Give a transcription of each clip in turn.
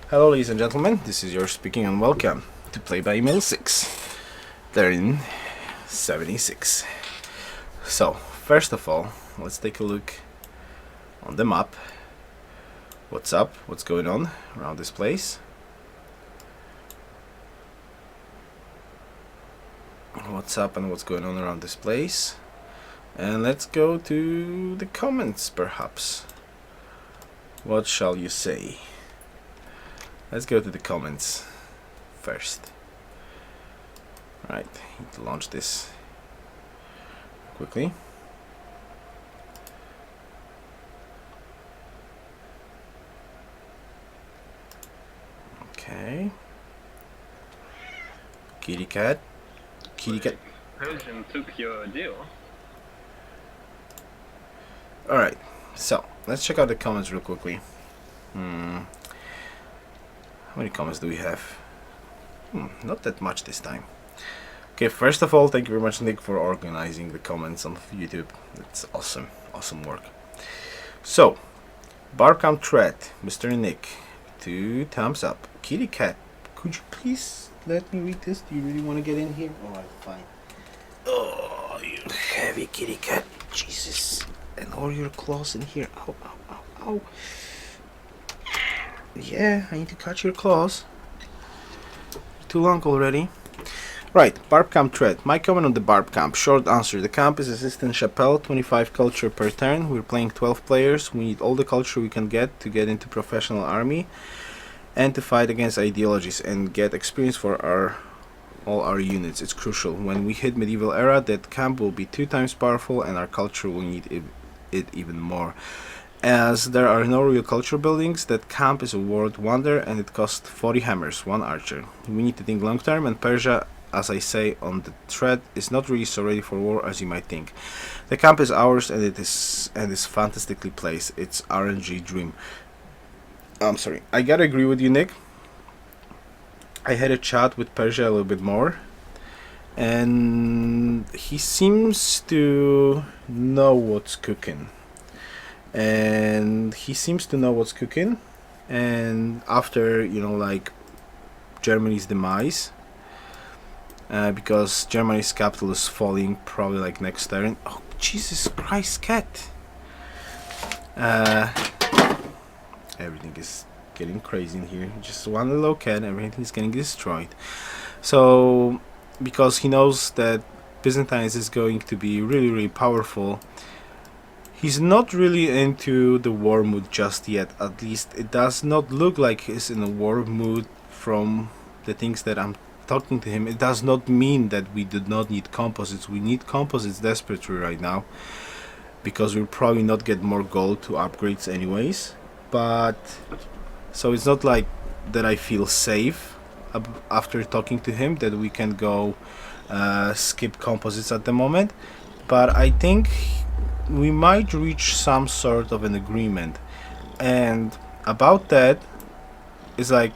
Hello ladies and gentlemen, this is your speaking and welcome to Play by Email 6. They're in 76. So, first of all, let's take a look on the map. What's up, what's going on around this place. What's up and what's going on around this place. And let's go to the comments perhaps. What shall you say? Let's go to the comments first. Right, need to launch this quickly. Okay. Kitty cat. Kitty cat. Persian took your deal. Alright, so let's check out the comments real quickly. How many comments do we have? Not that much this time. Okay, first of all, thank you very much, Nick, for organizing the comments on YouTube. It's awesome, awesome work. So, Barcamp Thread, Mr. Nick, 2 thumbs up. Kitty cat, could you please let me read this? Do you really want to get in here? Alright, fine. Oh, you heavy kitty cat, Jesus. And all your claws in here. Ow, ow, ow, ow. Yeah, I need to cut your claws. Too long already. Right, Barb Camp Thread. My comment on the Barb Camp. Short answer. The camp is Assistant Chapelle, 25 culture per turn. We're playing 12 players. We need all the culture we can get to get into professional army and to fight against ideologies and get experience for all our units. It's crucial. When we hit medieval era, that camp will be 2 times powerful and our culture will need it even more. As there are no real culture buildings, that camp is a world wonder and it costs 40 hammers, 1 archer. We need to think long term, and Persia, as I say on the thread, is not really so ready for war as you might think. The camp is ours and it is fantastically placed. It's RNG dream. I'm sorry, I gotta agree with you, Nick. I had a chat with Persia a little bit more, and he seems to know what's cooking. And after, you know, like Germany's demise, because Germany's capital is falling probably like next turn. Oh, Jesus Christ, cat. Everything is getting crazy in here. Just one little cat, everything is getting destroyed. So, because he knows that Byzantines is going to be really, really powerful, he's not really into the war mood just yet. At least it does not look like he's in a war mood from the things that I'm talking to him. It does not mean that we do not need composites. We need composites desperately right now, because we'll probably not get more gold to upgrades anyways. But so it's not like that I feel safe after talking to him that we can go skip composites at the moment. But I think we might reach some sort of an agreement, and about that is like,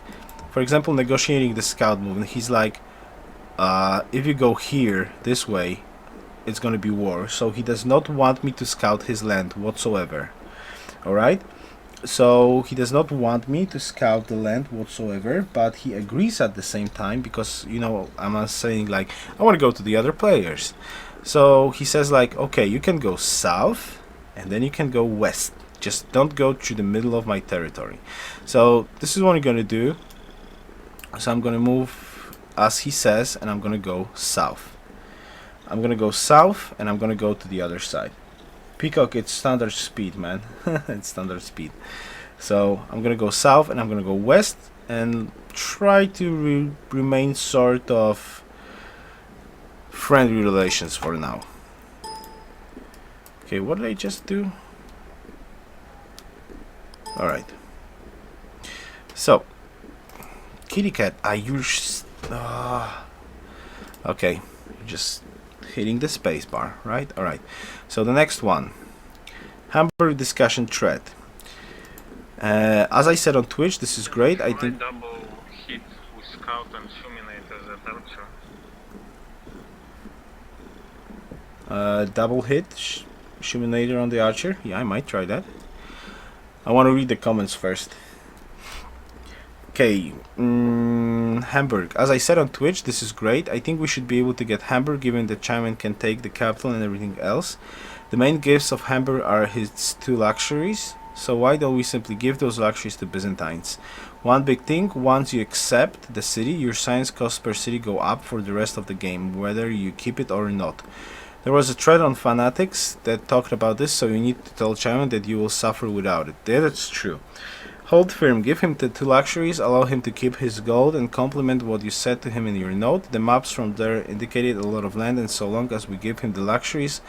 for example, negotiating the scout movement. He's like, if you go here this way, it's gonna be war. So he does not want me to scout his land whatsoever. Alright, so he does not want me to scout the land whatsoever, but he agrees at the same time, because, you know, I'm saying like, I want to go to the other players. So he says like, okay, you can go south and then you can go west, just don't go through the middle of my territory. So this is what I'm gonna do. So I'm gonna move as he says, and I'm gonna go south. I'm gonna go south and I'm gonna go to the other side. Peacock, it's standard speed, man. It's standard speed. So I'm gonna go south and I'm gonna go west and try to remain sort of friendly relations for now. Okay, what did I just do? Alright. So, kitty cat, are you... okay, just hitting the space bar, right? Alright. So the next one. Hamburg discussion thread. As I said on Twitch, this is great. I think... double hit with scout and fulminator that archer. Double hit Shuminator on the archer. Yeah, I might try that. I want to read the comments first. Okay, Hamburg. As I said on Twitch, this is great. I think we should be able to get Hamburg given that Chairman can take the capital and everything else. The main gifts of Hamburg are his 2 luxuries, so why don't we simply give those luxuries to Byzantines? One big thing, once you accept the city, your science costs per city go up for the rest of the game, whether you keep it or not. There was a thread on Fanatics that talked about this, so you need to tell Chairman that you will suffer without it. That's true. Hold firm, give him the 2 luxuries, allow him to keep his gold, and complement what you said to him in your note. The maps from there indicated a lot of land, and so long as we give him the luxuries,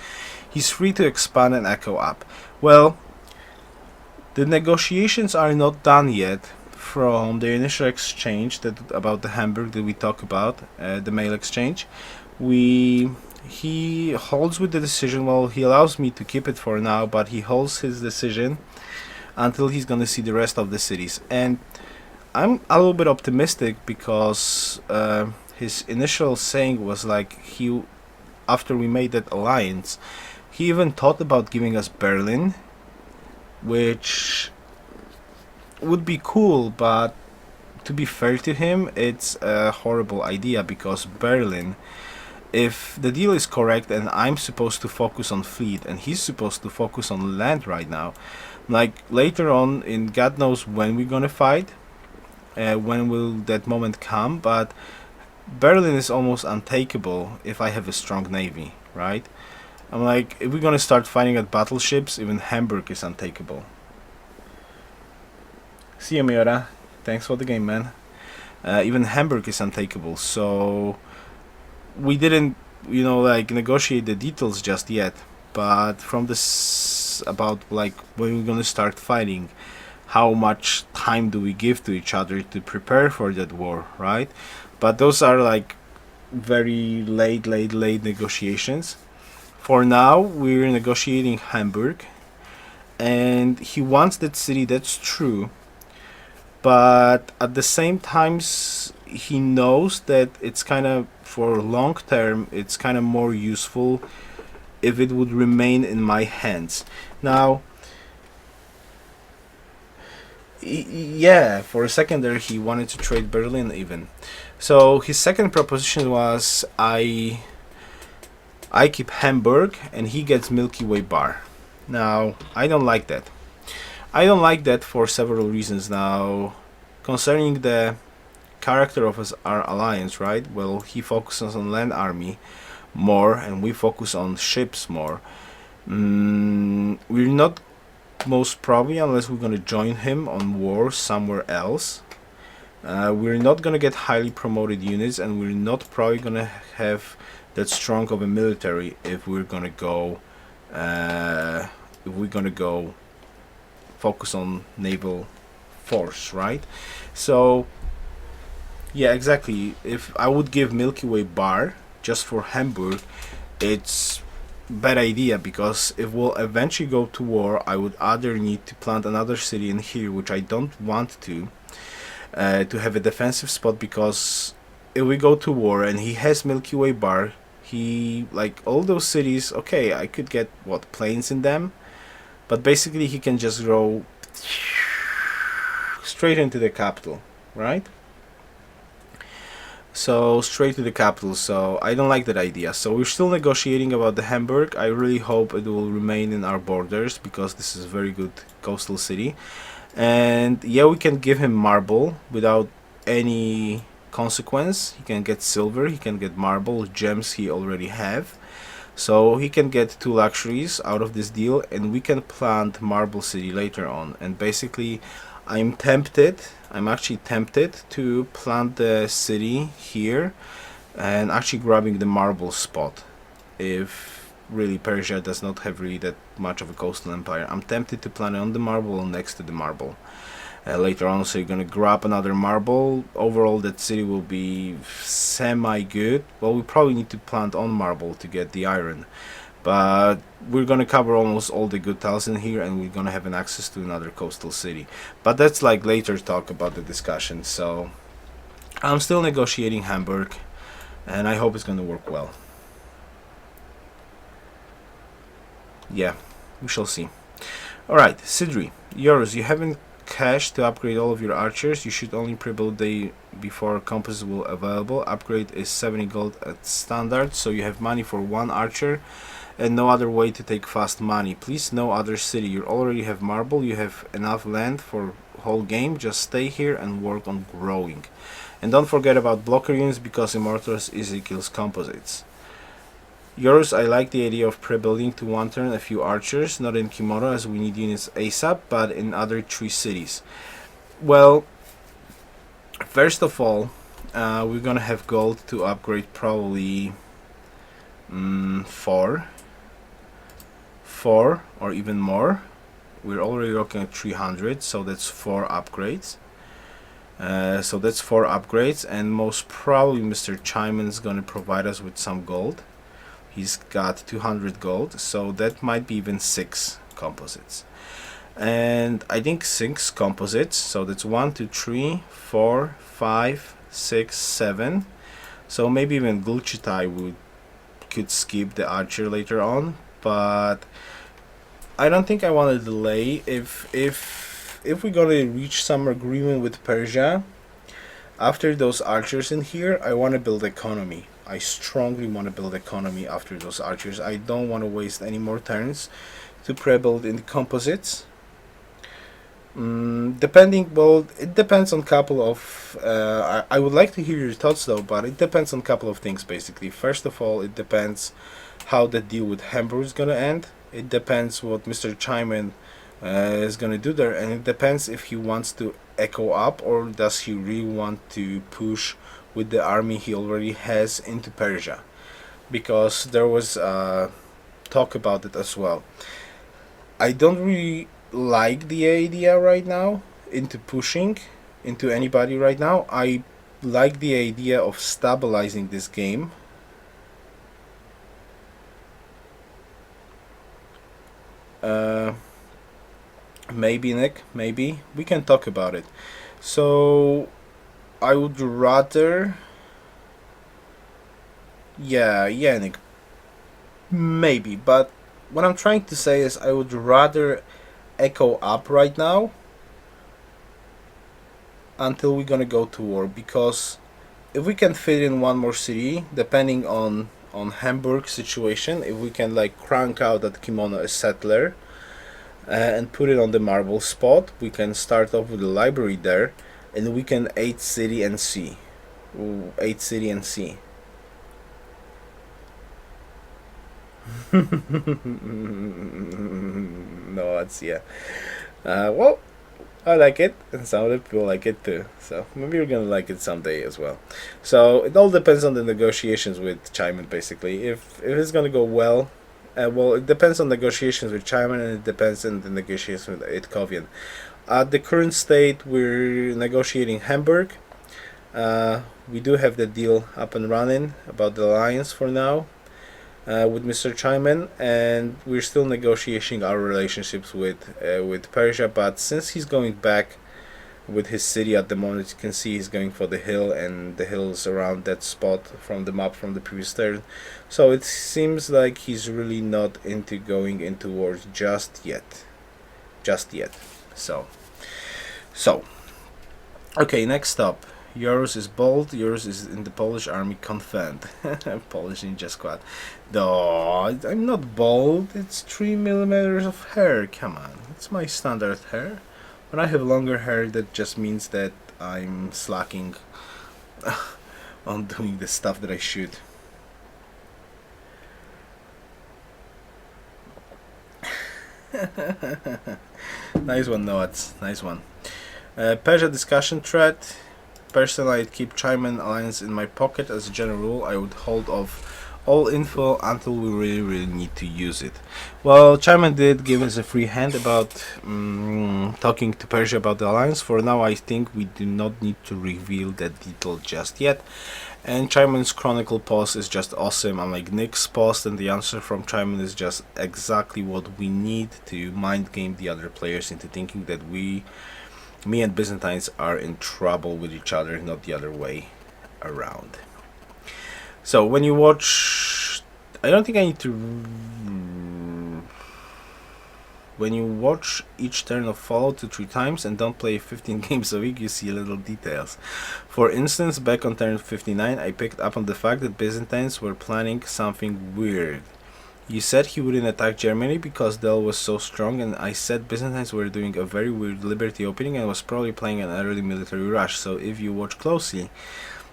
he's free to expand and echo up. Well, the negotiations are not done yet from the initial exchange about the Hamburg that we talked about, the mail exchange. He holds with the decision. Well, he allows me to keep it for now, but he holds his decision until he's gonna see the rest of the cities. And I'm a little bit optimistic because his initial saying was like after we made that alliance, he even thought about giving us Berlin, which would be cool, but to be fair to him, it's a horrible idea because Berlin, if the deal is correct and I'm supposed to focus on fleet and he's supposed to focus on land right now, like later on in God knows when we're gonna fight, when will that moment come, but Berlin is almost untakeable if I have a strong navy, right? I'm like, if we're gonna start fighting at battleships, even Hamburg is untakeable. See you, Miura. Thanks for the game, man. Even Hamburg is untakeable, so we didn't, negotiate the details just yet. But from this about like when we're gonna start fighting, how much time do we give to each other to prepare for that war, right? But those are like very late negotiations. For now, we're negotiating Hamburg, and he wants that city. That's true, but at the same time, he knows that it's kind of for long term. It's kind of more useful if it would remain in my hands. Now, yeah, for a second there, he wanted to trade Berlin even. So his second proposition was I keep Hamburg and he gets Milky Way bar. Now, I don't like that. I don't like that for several reasons. Now, concerning the character of our alliance, right? Well, he focuses on land army more and we focus on ships more. We're not most probably, unless we're going to join him on war somewhere else. We're not going to get highly promoted units, and we're not probably going to have that strong of a military if we're going to go focus on naval force, right? So yeah, exactly. If I would give Milky Way bar just for Hamburg, it's bad idea, because if we'll eventually go to war, I would either need to plant another city in here, which I don't want to have a defensive spot, because if we go to war and he has Milky Way bar, he, like, all those cities, okay, I could get planes in them, but basically he can just go straight into the capital, right? So straight to the capital. So I don't like that idea. So we're still negotiating about the Hamburg. I really hope it will remain in our borders, because this is a very good coastal city. And yeah, we can give him marble without any consequence. He can get silver, he can get marble, gems he already have. So he can get 2 luxuries out of this deal, and we can plant Marble City later on. And basically, I'm actually tempted to plant the city here and actually grabbing the marble spot. If really Persia does not have really that much of a coastal empire, I'm tempted to plant it on the marble next to the marble. Later on, so you're gonna grab another marble. Overall, that city will be semi-good. Well, we probably need to plant on marble to get the iron, but we're gonna cover almost all the good tiles in here, and we're gonna have an access to another coastal city. But that's like later talk about the discussion. So I'm still negotiating Hamburg, and I hope it's gonna work well. Yeah, we shall see. Alright, Sidri, Yoruus, you haven't cash to upgrade all of your archers. You should only pre-build day before composites will available. Upgrade is 70 gold at standard, so you have money for one archer and no other way to take fast money. Please, no other city. You already have marble, you have enough land for whole game. Just stay here and work on growing. And don't forget about blocker units, because Immortals easily kills composites. Yoruus, I like the idea of pre-building to one turn a few archers, not in Kimono as we need units ASAP, but in other 3 cities. Well, first of all, we're gonna have gold to upgrade probably 4 or even more. We're already looking at 300, so that's 4 upgrades. And most probably Mr. Chimon's gonna provide us with some gold. He's got 200 gold, so that might be even 6 composites. And I think 6 composites, so that's 1, 2, 3, 4, 5, 6, 7. So maybe even Gulchitai could skip the archer later on, but I don't think I want to delay. If we're gonna reach some agreement with Persia, after those archers in here, I want to build economy. I strongly want to build economy after those archers. I don't want to waste any more turns to pre-build in the composites. It depends on a couple of... I would like to hear your thoughts though, but it depends on a couple of things basically. First of all, it depends how the deal with Hamburg is going to end. It depends what Mr. Chimen is going to do there, and it depends if he wants to echo up or does he really want to push with the army he already has into Persia, because there was talk about it as well. I don't really like the idea right now into pushing into anybody right now. I like the idea of stabilizing this game. Maybe, Nick, maybe we can talk about it. So I would rather, yeah, Nick, maybe, but what I'm trying to say is I would rather echo up right now until we're gonna go to war, because if we can fit in one more city, depending on Hamburg situation, if we can like crank out that Kimono a settler and put it on the marble spot, we can start off with the library there, and we can 8 city and C. 8 city and C. No, it's yeah. Well, I like it, and some other people like it too. So maybe you're gonna like it someday as well. So it all depends on the negotiations with Chimen, basically. If it's gonna go well, well, it depends on negotiations with Chimen, and it depends on the negotiations with Itkovian. At the current state, we're negotiating Hamburg. We do have the deal up and running about the alliance for now with Mr. Chimen, and we're still negotiating our relationships with Persia. But since he's going back with his city at the moment, you can see he's going for the hill, and the hills around that spot from the map from the previous turn. So it seems like he's really not into going into wars just yet. So okay, next up, Yoruus is bold. Yoruus is in the Polish army confirmed. Polish ninja squad. No, I'm not bold. It's 3 millimeters of hair. Come on, it's my standard hair. When I have longer hair, that just means that I'm slacking on doing the stuff that I should. Nice one, Noats. Nice one. Persia discussion thread. Personally, I'd keep Chimen Alliance in my pocket. As a general rule, I would hold off all info until we really need to use it. Well, Chimen did give us a free hand about talking to Persia about the alliance. For now, I think we do not need to reveal that detail just yet. And Chimen's chronicle post is just awesome. Unlike Nick's post, and the answer from Chimen is just exactly what we need to mind game the other players into thinking that me and Byzantines are in trouble with each other, not the other way around. So when you watch, I don't think I need to. When you watch each turn of Follow 2-3 times and don't play 15 games a week, you see little details. For instance, back on turn 59, I picked up on the fact that Byzantines were planning something weird. You said he wouldn't attack Germany because Del was so strong, and I said Byzantines were doing a very weird Liberty opening and was probably playing an early military rush, so if you watch closely,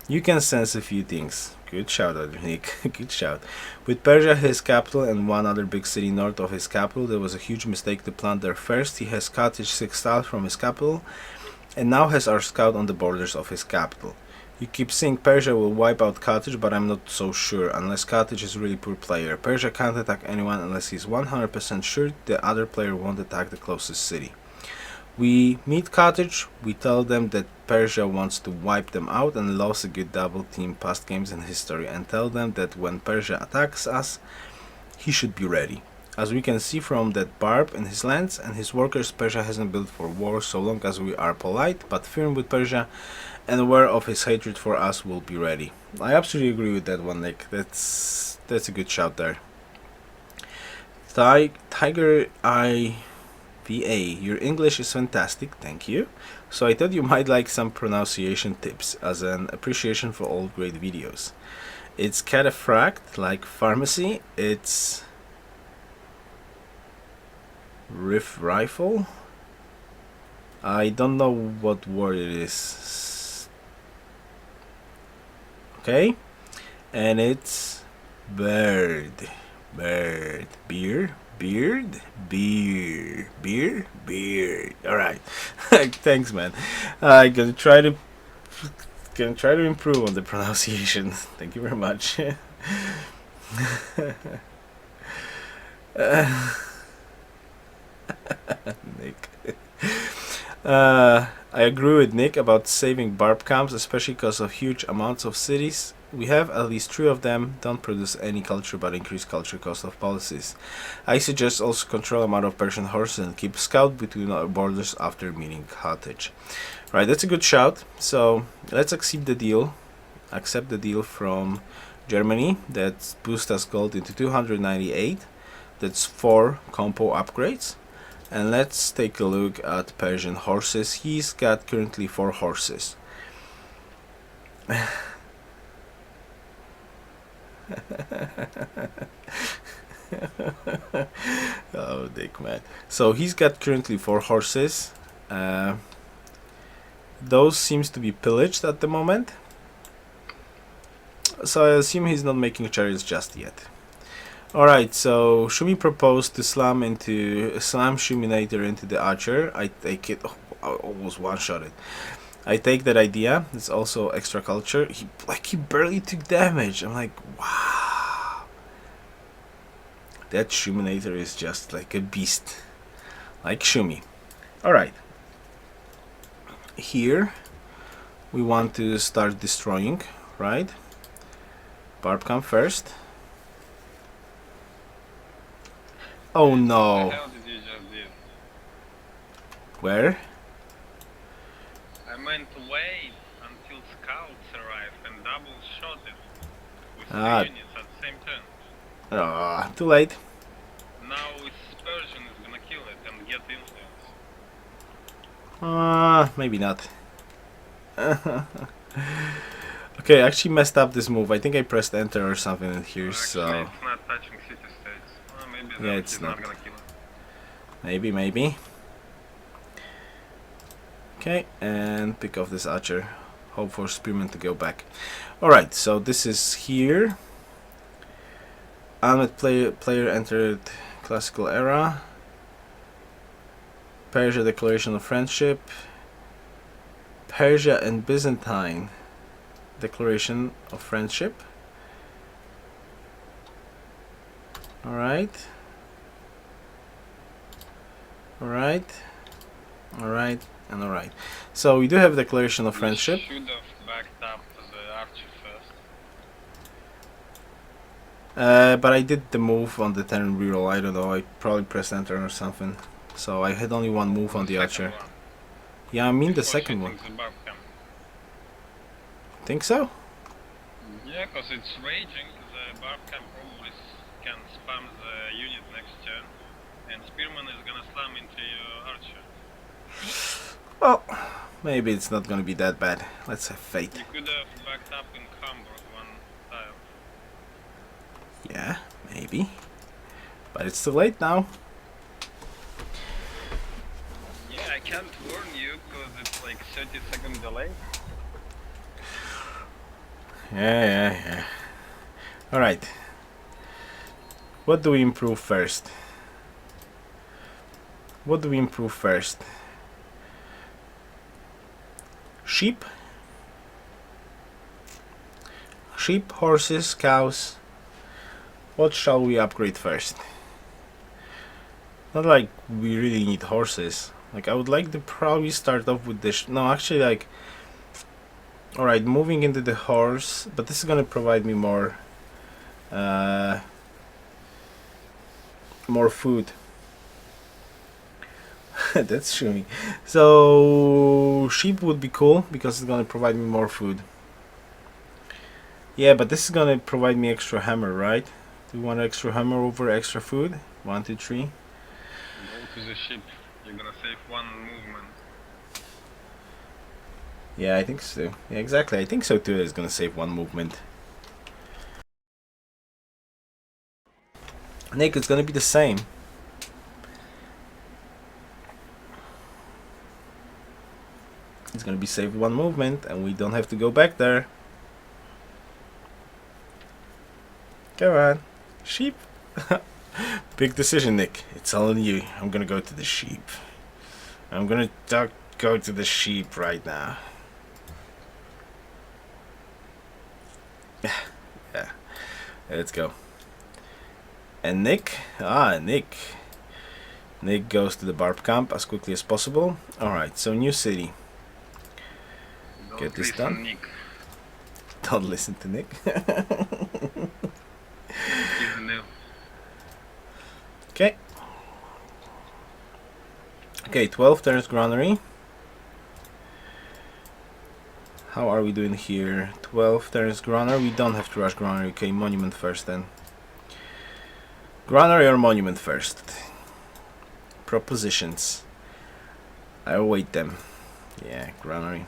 you can sense a few things. Good shout out, Nick. Good shout. With Persia, his capital, and one other big city north of his capital, there was a huge mistake to plant there first. He has Carthage 6 south from his capital, and now has our scout on the borders of his capital. You keep saying Persia will wipe out Carthage, but I'm not so sure, unless Carthage is a really poor player. Persia can't attack anyone unless he's 100% sure the other player won't attack the closest city. We meet Carthage, we tell them that Persia wants to wipe them out and loves a good double team past games in history, and tell them that when Persia attacks us, he should be ready. As we can see from that barb in his lands and his workers, Persia hasn't built for war so long as we are polite but firm with Persia and aware of his hatred for us will be ready. I absolutely agree with that one, Nick. That's a good shout there. Tiger IVA, your English is fantastic, thank you. So I thought you might like some pronunciation tips as an appreciation for all great videos. It's cataphract, like pharmacy. It's riff rifle. I don't know what word it is. Okay, and it's bird, beard. All right, thanks, man. I'm gonna try to improve on the pronunciation. Thank you very much. Nick. I agree with Nick about saving barb camps, especially because of huge amounts of cities. We have at least 3 of them, don't produce any culture but increase culture cost of policies. I suggest also control amount of Persian horses and keep scout between our borders after meeting Carthage. Right, that's a good shout. So let's accept the deal from Germany that boosts us gold into 298. That's 4 compo upgrades. And let's take a look at Persian horses. He's got currently 4 horses. Oh, dick, man. So he's got currently 4 horses. Those seems to be pillaged at the moment. So I assume he's not making chariots just yet. Alright, so Shumi proposed to slam Shuminator into the archer. I take it. Oh, I almost one-shot it. I take that idea. It's also extra culture. He barely took damage. I'm like, wow. That Shuminator is just like a beast. Like Shumi. Alright. Here we want to start destroying, right? Barb come first. Oh no. What the hell did you just do? Where? I meant to wait until scouts arrive and double shot it with 3 units at the same turn. Too late. Now its Persian is gonna kill it and get influence. Maybe not. Okay, I actually messed up this move. I think I pressed enter or something in here, Actually, so... it's not touching city states. Maybe Yeah, that it's he's not. not gonna kill it. Maybe. Okay, and pick off this archer. Hope for spearmen to go back. Alright, so this is here. Armored player entered classical era. Persia declaration of friendship. Persia and Byzantine declaration of friendship. Alright. And alright. So we do have declaration of friendship. Should have backed up the archer first. But I did the move on the turn reroll. I don't know. I probably pressed enter or something. So I had only one move on the archer. One. Yeah, I mean the Before second one. hitting the barb camp. Think so? Yeah, because it's raging. The barb camp probably can spam the unit next turn. and spearman is gonna slam into your archer. Well, maybe it's not gonna be that bad. Let's have faith. You could have backed up in Hamburg one tile. Yeah, maybe. But it's too late now. Yeah, I can't warn you because it's like 30-second delay. Yeah. Alright. What do we improve first? Sheep? Sheep, horses, cows. What shall we upgrade first? Not like we really need horses. Like, I would like to probably start off with this. No, actually, like, alright, moving into the horse, but this is gonna provide me more food. That's shooting. So sheep would be cool because it's gonna provide me more food. Yeah, but this is gonna provide me extra hammer, right? Do you want extra hammer over extra food? 1, 2, 3. Go to the ship. You're gonna save one movement. Yeah, I think so. Yeah, exactly. I think so too. It's gonna save one movement. Nick, it's gonna be the same. It's gonna be saved one movement, and we don't have to go back there. Come on, sheep. Big decision, Nick. It's all on you. I'm gonna go to the sheep. I'm gonna go to the sheep right now. Yeah. Let's go. And Nick? Nick goes to the barb camp as quickly as possible. Alright, so new city. Get this done. Nick. Don't listen to Nick. He's new. Okay. Okay, 12 turns granary. How are we doing here? 12 turns granary. We don't have to rush granary. Okay, monument first then. Granary or monument first? Propositions. I await them. Yeah, granary.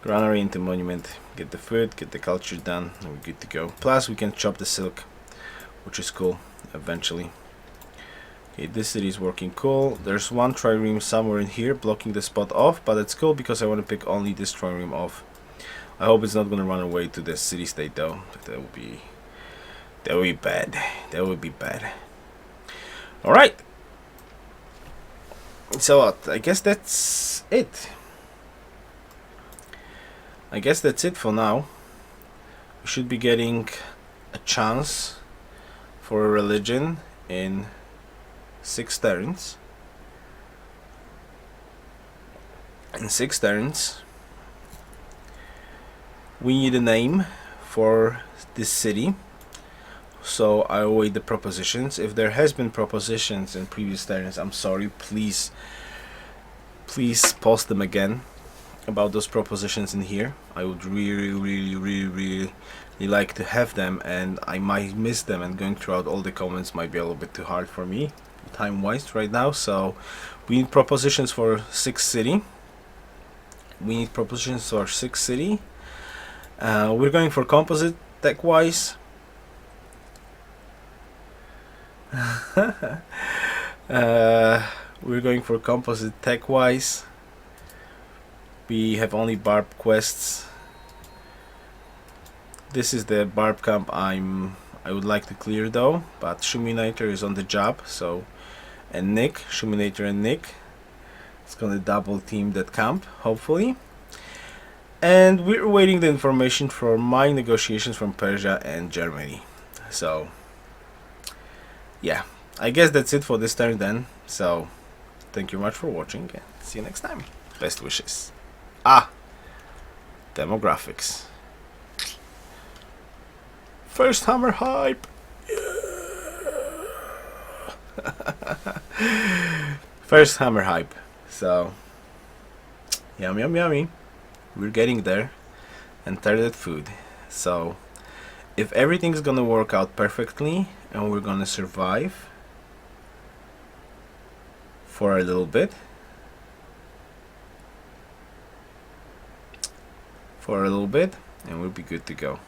Granary into monument. Get the food, get the culture done, and we're good to go. Plus, we can chop the silk, which is cool, eventually. Okay, this city is working cool. There's one trireme somewhere in here blocking the spot off, but it's cool because I want to pick only this trireme off. I hope it's not going to run away to the city state though. That would be bad. That would be bad. Alright. So what? I guess that's it. For now. We should be getting a chance for a religion in 6 turns. In 6 turns, we need a name for this city. So I await the propositions. If there has been propositions in previous turns, I'm sorry. Please post them again about those propositions in here. I would really like to have them, and I might miss them, and going throughout all the comments might be a little bit too hard for me time wise right now. So we need propositions for 6th city. We're going for composite tech wise. We're going for composite tech wise. We have only barb quests. This is the barb camp I would like to clear though, but Shuminator is on the job, so Shuminator and Nick, it's gonna double team that camp, hopefully. And we're waiting the information for my negotiations from Persia and Germany. So yeah, I guess that's it for this turn then. So thank you much for watching, and see you next time. Best wishes. Demographics. First hammer hype. Yeah. First hammer hype. So yummy. We're getting there. And third food. So if everything's gonna work out perfectly and we're gonna survive, for a little bit. And we'll be good to go.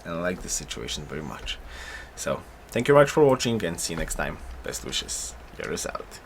And I like this situation very much. So thank you very much for watching, and see you next time. Best wishes. Yoruus out.